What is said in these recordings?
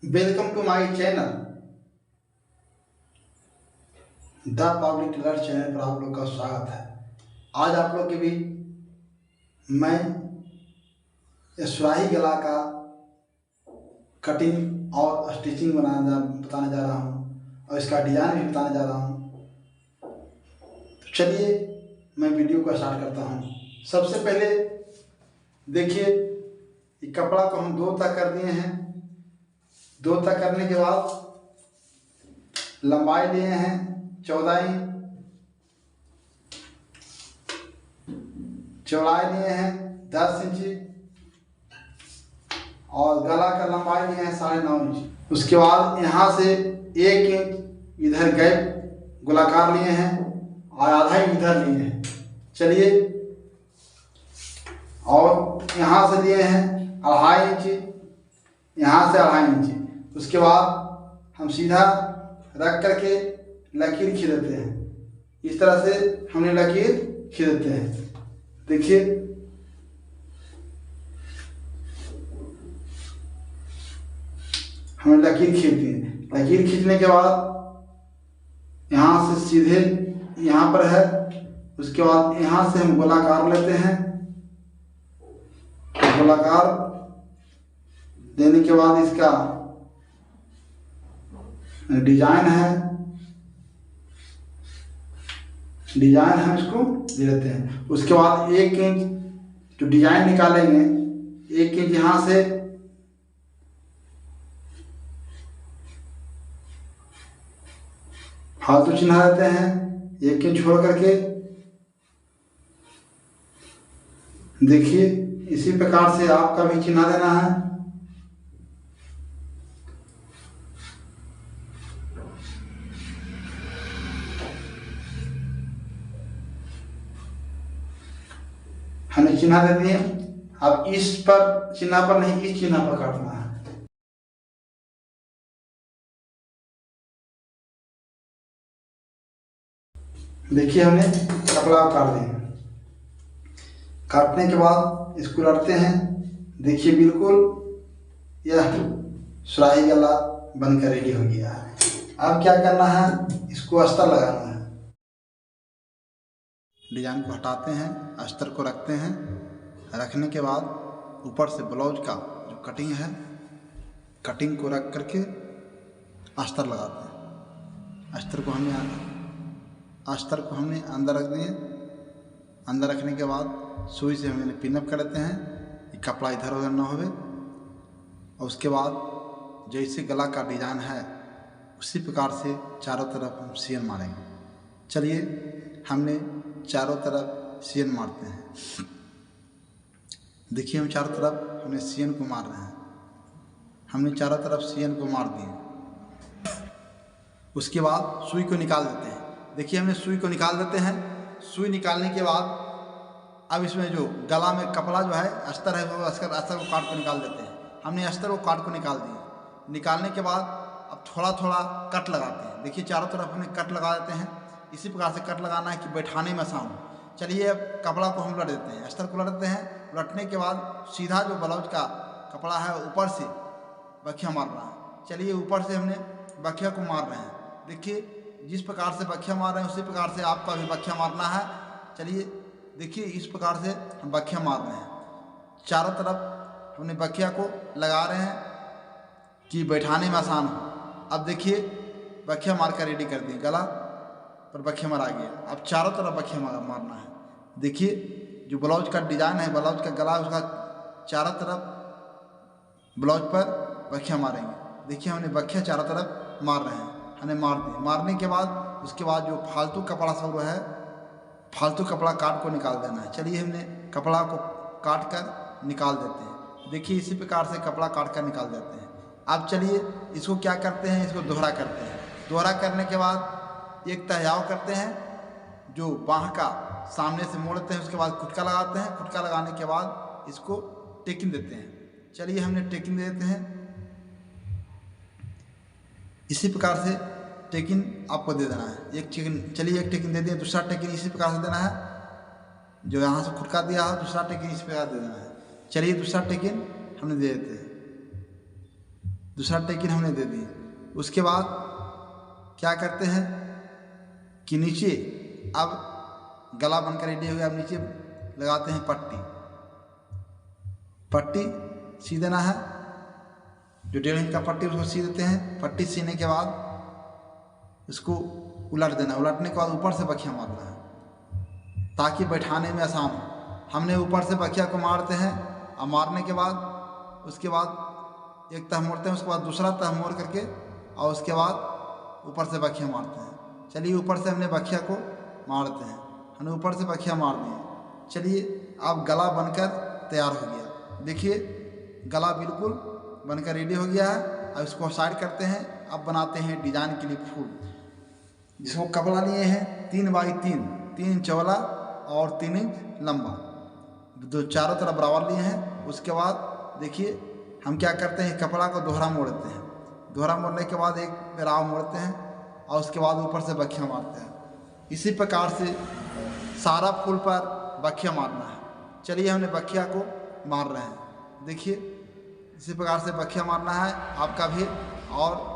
Welcome to my channel the public tailor channel पर आप लोग का स्वागत है। आज आप लोग के बीच मैं सुराही गला का कटिंग और स्टिचिंग बताने जा रहा हूँ और इसका डिज़ाइन भी बताने जा रहा हूँ। तो चलिए मैं वीडियो को स्टार्ट करता हूँ। सबसे पहले देखिए, ये कपड़ा को हम 2 तह कर दिए हैं। 2 तह करने के बाद लंबाई लिए हैं 14 इंच, चौड़ाई लिए हैं 10 इंच और गला का लंबाई लिए हैं 9.5 इंच। उसके बाद यहाँ से 1 इंच इधर गैप गोलाकार लिए हैं और आधा इंच इधर लिए हैं। चलिए, और यहाँ से लिए हैं 2.5 इंच, यहाँ से 2.5 इंच। उसके बाद हम सीधा रख करके लकीर खींच देते हैं। इस तरह से हमने लकीर खींच देते हैं। देखिए, हमने लकीर खींच दी। लकीर खींचने के बाद यहाँ से सीधे यहाँ पर है। उसके बाद यहाँ से हम गोलाकार लेते हैं। गोलाकार देने के बाद इसका डिजाइन हम इसको दे देते हैं। उसके बाद 1 इंच जो डिजाइन निकालेंगे, 1 इंच यहाँ से फालतू चिन्ह देते हैं। 1 इंच छोड़ करके देखिए, इसी प्रकार से आपका भी चिन्ह देना है। हमने चिन्ह दे दिए। अब इस पर चिन्ह पर नहीं, इस चिन्ह पर काटना है। देखिए, हमने कपड़ा काट दिया। काटने के बाद इसको रखते हैं। देखिए, बिल्कुल यह सुराही गला बनकर रेडी हो गया है। अब क्या करना है, इसको अस्तर लगाना है। डिजाइन को हटाते हैं, अस्तर को रखते हैं। रखने के बाद ऊपर से ब्लाउज का जो कटिंग है, कटिंग को रख करके अस्तर लगाते हैं। अस्तर को हमने अंदर रख दिए। अंदर रखने के बाद सुई से हमने पिनअप कर देते हैं कि कपड़ा इधर उधर ना होवे। और उसके बाद जैसे गला का डिजाइन है उसी प्रकार से चारों तरफ हम सियन मारेंगे। चलिए, हमने चारों तरफ सियन मारते हैं। देखिए, हम चारों तरफ हमने सियन को मार रहे हैं। हमने चारों तरफ सियन को मार दिए। उसके बाद सुई को निकाल देते हैं। देखिए, हमने सुई को निकाल देते हैं। सुई निकालने के बाद अब इसमें जो गला में कपड़ा जो है अस्तर है, वो अस्तर को काट को निकाल देते हैं। हमने अस्तर को काट को निकाल दिए। निकालने के बाद अब थोड़ा थोड़ा कट लगाते हैं। देखिए, चारों तरफ हमने कट लगा देते हैं। इसी प्रकार से कट लगाना है कि बैठाने में आसान हो। चलिए, अब कपड़ा को हम उलट देते हैं, अस्तर को उलट देते हैं। उलटने के बाद सीधा जो ब्लाउज का कपड़ा है ऊपर से बखिया मारना है। चलिए, ऊपर से हमने बखिया को मार रहे हैं। देखिए, जिस प्रकार से बखिया मार रहे हैं उसी प्रकार से आपका भी बखिया मारना है। चलिए, देखिए, इस प्रकार से हम बखिया मार रहे हैं। चारों तरफ हमने बखिया को लगा रहे हैं कि बैठाने में आसान हो। अब देखिए, बखिया मार कर रेडी कर दिए। गला पर बखिया मारा गया। अब चारों तरफ बखिया मारना है। देखिए, जो ब्लाउज का डिजाइन है, ब्लाउज का गला, उसका चारों तरफ ब्लाउज पर बखिया मारेंगे। देखिए, हमने बखिया चारों तरफ मार रहे हैं। हमने मार दिए। मारने के बाद उसके बाद जो फालतू कपड़ा सब है, फालतू कपड़ा काट को निकाल देना है। चलिए, हमने कपड़ा को काट कर निकाल देते हैं। देखिए, इसी प्रकार से कपड़ा काट कर निकाल देते हैं। अब चलिए, इसको क्या करते हैं, इसको दोहरा करते हैं। दोहरा करने के बाद एक तहयाव करते हैं, जो बाँह का सामने से मोड़ते हैं। उसके बाद खुटका लगाते हैं। खुटका लगाने के बाद इसको टेकिंग देते हैं। चलिए, हमने टेकिंग दे देते हैं। इसी प्रकार से टेकिन आपको दे देना है। एक टेकिन दे दिए। दूसरा टेकिन इसी प्रकार से देना है। जो यहाँ से खुटका दिया है, दूसरा टेकिन इसी प्रकार दे देना है। चलिए, दूसरा टेकिन हमने दे देते हैं। दूसरा टेकिन हमने दे दी। उसके बाद क्या करते हैं कि नीचे अब गला बनकर रेडी हो गया। अब नीचे लगाते हैं पट्टी। पट्टी सी देना है, जो 1.5 इंच का पट्टी उसको सी देते हैं। पट्टी सीने के बाद उसको उलट देना। उलटने के बाद ऊपर से बखिया मारना है ताकि बैठाने में आसान हो। हमने ऊपर से बखिया को मारते हैं और मारने के बाद उसके बाद एक तह मोड़ते हैं, उसके बाद दूसरा तह मोड़ करके और उसके बाद ऊपर से बखिया मारते हैं। चलिए ऊपर से हमने बखिया को मारते हैं, हमने ऊपर से बखिया मार दिए। चलिए अब गला बनकर तैयार हो गया। देखिए गला बिल्कुल बनकर रेडी हो गया है। अब इसको साइड करते हैं। अब बनाते हैं डिजाइन के लिए फूल। जिसको कपड़ा लिए हैं 3 बाई 3, 3 इंच चौड़ा और 3 इंच लंबा, दो चारों तरफ बराबर लिए हैं। उसके बाद देखिए हम क्या करते हैं, कपड़ा को दोहरा मोड़ते हैं। दोहरा मोड़ने के बाद एक राव मोड़ते हैं और उसके बाद ऊपर से बखिया मारते हैं। इसी प्रकार से सारा फूल पर बखिया मारना है। चलिए हमने बखिया को मार रहे हैं। देखिए इसी प्रकार से बखिया मारना है आपका भी। और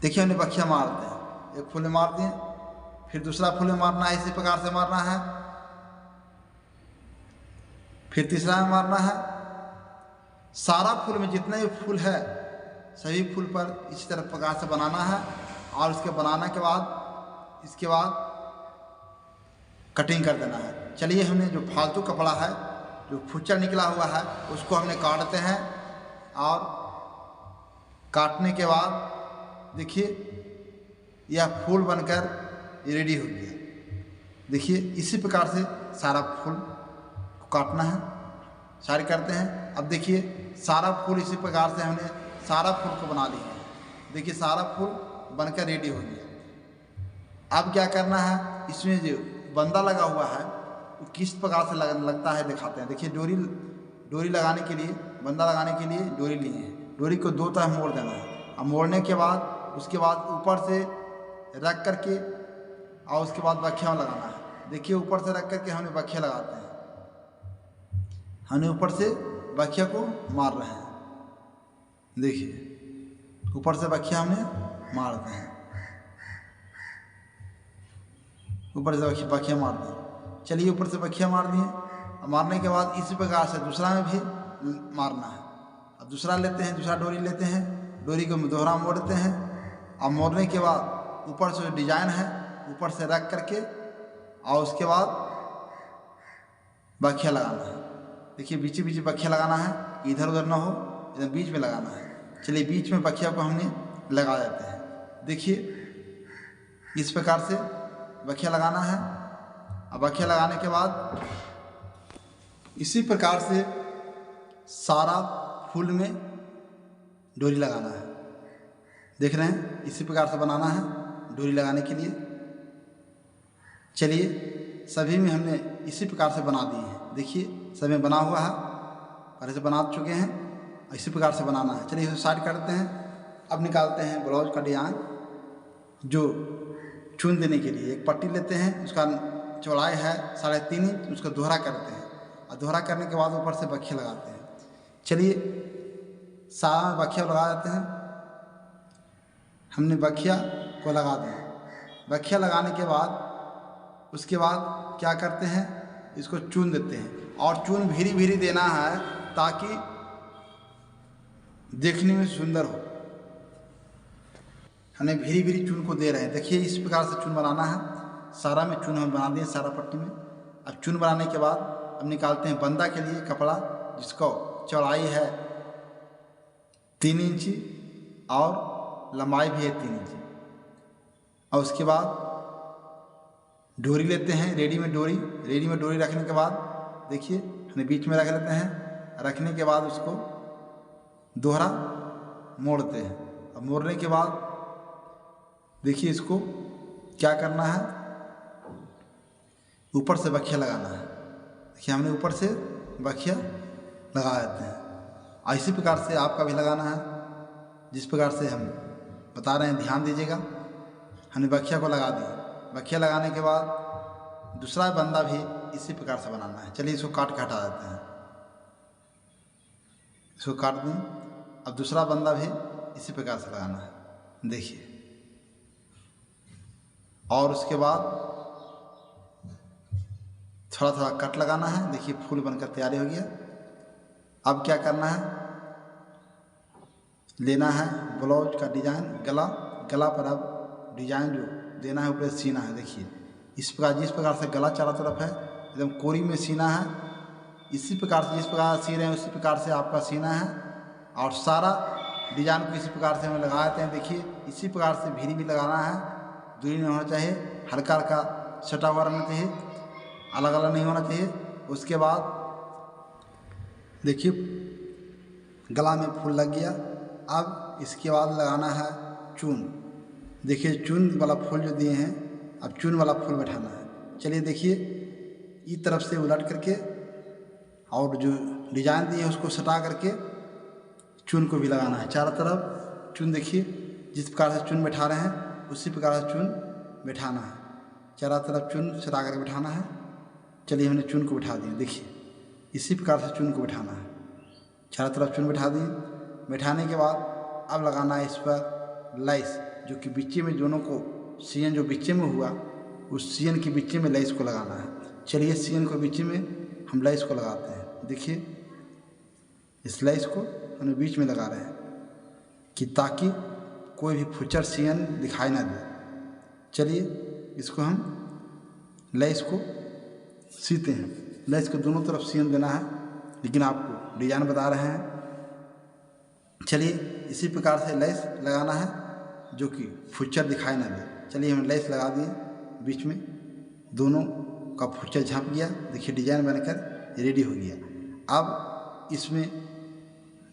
देखिए हमने बखिया मारते हैं, एक फूल मार दिए, फिर दूसरा फूल मारना है, इसी प्रकार से मारना है, फिर तीसरा में मारना है। सारा फूल में जितने भी फूल है सभी फूल पर इसी तरह प्रकार से बनाना है। और उसके बनाने के बाद इसके बाद कटिंग कर देना है। चलिए हमने जो फालतू कपड़ा है, जो फुच्चा निकला हुआ है, उसको हमने काटते हैं। और काटने के बाद देखिए यह फूल बनकर रेडी हो गया। देखिए इसी प्रकार से सारा फूल को काटना है, सारे करते हैं। अब देखिए सारा फूल इसी प्रकार से हमने सारा फूल को बना लिया है। देखिए सारा फूल बनकर रेडी हो गया। अब क्या करना है, इसमें जो बंदा लगा हुआ है वो किस प्रकार से लगता है दिखाते हैं। देखिए डोरी लगाने के लिए, बंदा लगाने के लिए डोरी लिए हैं। डोरी को 2 तरह मोड़ देना है। अब मोड़ने के बाद उसके बाद ऊपर से रख करके और उसके बाद बखिया लगाना है। देखिए ऊपर से रख करके हमने बखिया लगाते हैं। हमने ऊपर से बखिया को मार रहे हैं। देखिए ऊपर से बखिया हमने मार रहे हैं, ऊपर से बखिया मार दिए। चलिए ऊपर से बखिया मार दिए। मारने के बाद इसी प्रकार से दूसरा में भी मारना है। अब दूसरा लेते हैं, दूसरा डोरी लेते हैं, डोरी को दोहरा मोड़ते हैं। और मोड़ने के बाद ऊपर से जो डिजाइन है ऊपर से रख करके और उसके बाद बखिया लगाना है। देखिए बीच बीच बखिया लगाना है, इधर उधर ना हो, इधर बीच में लगाना है। चलिए बीच में बखिया को हमने लगा देते हैं। देखिए इस प्रकार से बखिया लगाना है। अब बखिया लगाने के बाद इसी प्रकार से सारा फूल में डोरी लगाना है। देख रहे हैं इसी प्रकार से बनाना है डोरी लगाने के लिए। चलिए सभी में हमने इसी प्रकार से बना दिए हैं। देखिए सभी में बना हुआ है, पहले से बना चुके हैं। इसी प्रकार से बनाना है। चलिए इसे साइड करते हैं। अब निकालते हैं ब्लाउज का डिजाइन। जो चुन देने के लिए एक पट्टी लेते हैं, उसका चौड़ाई है 3.5 इंच, उसको दोहरा करते हैं और दोहरा करने के बाद ऊपर से बखिया लगाते हैं। चलिए सारा में बखिया लगा देते हैं। हमने बखिया को लगा दिया। बखिया लगाने के बाद उसके बाद क्या करते हैं, इसको चुन देते हैं। और चुन भीरी भीरी देना है ताकि देखने में सुंदर हो। हमने भीरी भीरी चुन को दे रहे हैं। देखिए इस प्रकार से चुन बनाना है। सारा में चुन हम बना दिए, सारा पट्टी में। अब चुन बनाने के बाद अब निकालते हैं बंदा के लिए कपड़ा, जिसको चौड़ाई है 3 इंची और लंबाई भी है 3 इंची। और उसके बाद डोरी लेते हैं, रेडी में डोरी रखने के बाद देखिए हमने बीच में रख लेते हैं। रखने के बाद उसको दोहरा मोड़ते हैं। अब मोड़ने के बाद देखिए इसको क्या करना है, ऊपर से बखिया लगाना है। देखिए हमने ऊपर से बखिया लगा देते हैं। इसी प्रकार से आपका भी लगाना है, जिस प्रकार से हम बता रहे हैं, ध्यान दीजिएगा। हमने बखिया को लगा दिया। बखिया लगाने के बाद दूसरा बंदा भी इसी प्रकार से बनाना है। चलिए इसको काट के हटा देते हैं। इसको काट दें। अब दूसरा बंदा भी इसी प्रकार से लगाना है, देखिए। और उसके बाद थोड़ा थोड़ा कट लगाना है, देखिए फूल बनकर तैयारी हो गया। अब क्या करना है, लेना है ब्लाउज का डिजाइन, गला पर अब डिजाइन जो देना है ऊपर सीना है। देखिए इस प्रकार, जिस प्रकार से गला चारों तरफ है एकदम कोरी में सीना है, इसी प्रकार से जिस प्रकार सी रहे हैं उसी प्रकार से आपका सीना है। और सारा डिजाइन को इसी प्रकार से हम लगा देते हैं। देखिए इसी प्रकार से भीरी भी लगाना है, दूरी नहीं होना चाहिए, हल्का हल्का सटा हुआ रहना चाहिए, अलग अलग नहीं होना चाहिए। उसके बाद देखिए गला में फूल लग गया। अब इसके बाद लगाना है चून। देखिए चून वाला फूल जो दिए हैं, अब चून वाला फूल बैठाना है। चलिए देखिए, इस तरफ से उलट करके और जो डिजाइन दिए हैं उसको सटा करके चून को भी लगाना है चारों तरफ। चून देखिए जिस प्रकार से चून बैठा रहे हैं उसी प्रकार से चून बैठाना है, चारों तरफ चून सटा करके बैठाना है। चलिए हमने चून को बैठा दिए, देखिए इसी प्रकार से चून को बैठाना है, चारों तरफ चून बैठा दिए। बैठाने के बाद अब लगाना है इस पर लेस, जो कि बीचे में दोनों को सीन जो बीचे में हुआ उस सीन के बीचे में लेस को लगाना है। चलिए सीन को बीचे में हम लेस को लगाते हैं। देखिए इस लेस को हम बीच में लगा रहे हैं कि ताकि कोई भी फुचर सीन दिखाई ना दे। चलिए इसको हम लेस को सीते हैं। लेस को दोनों तरफ सीन देना है, लेकिन आपको डिजाइन बता रहे हैं। चलिए इसी प्रकार से लेस लगाना है जो कि फुचर दिखाई ना दे। चलिए हम लेस लगा दिए, बीच में दोनों का फुचर झाँप गया। देखिए डिजाइन बनकर रेडी हो गया। अब इसमें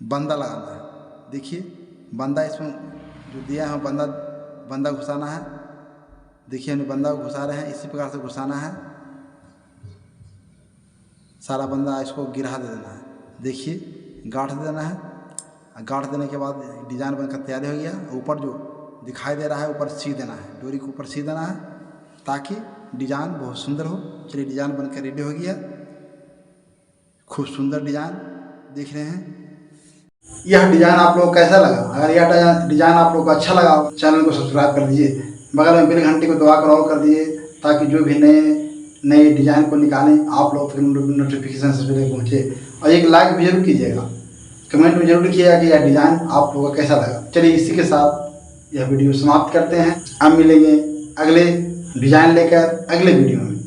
बंदा लगाना है। देखिए बंदा इसमें जो दिया है बंदा घुसाना है। देखिए हमने बंदा को घुसा रहे हैं, इसी प्रकार से घुसाना है। सारा बंदा इसको गिरा दे देना है। देखिए गांठ दे देना है। गांठ देने के बाद डिजाइन बनकर तैयार हो गया। ऊपर जो दिखाई दे रहा है ऊपर सी देना है, डोरी को ऊपर सी देना है ताकि डिजाइन बहुत सुंदर हो। चलिए डिजाइन बनकर रेडी हो गया, खूब सुंदर डिजाइन देख रहे हैं। यह डिजाइन आप लोग को कैसा लगा? अगर यह डिजाइन आप लोग को अच्छा लगा चैनल को सब्सक्राइब कर दीजिए, बगल में बेल घंटी को दबाकर ऑल कर दीजिए ताकि जो भी नए डिजाइन को निकालें आप लोग फिर नोटिफिकेशन से पहले पहुँचे। और एक लाइक भी जरूर कीजिएगा, कमेंट में जरूर लिखिएगा कि यह डिज़ाइन आप लोगों को कैसा लगा। चलिए इसी के साथ यह वीडियो समाप्त करते हैं। अब मिलेंगे अगले डिज़ाइन लेकर अगले वीडियो में।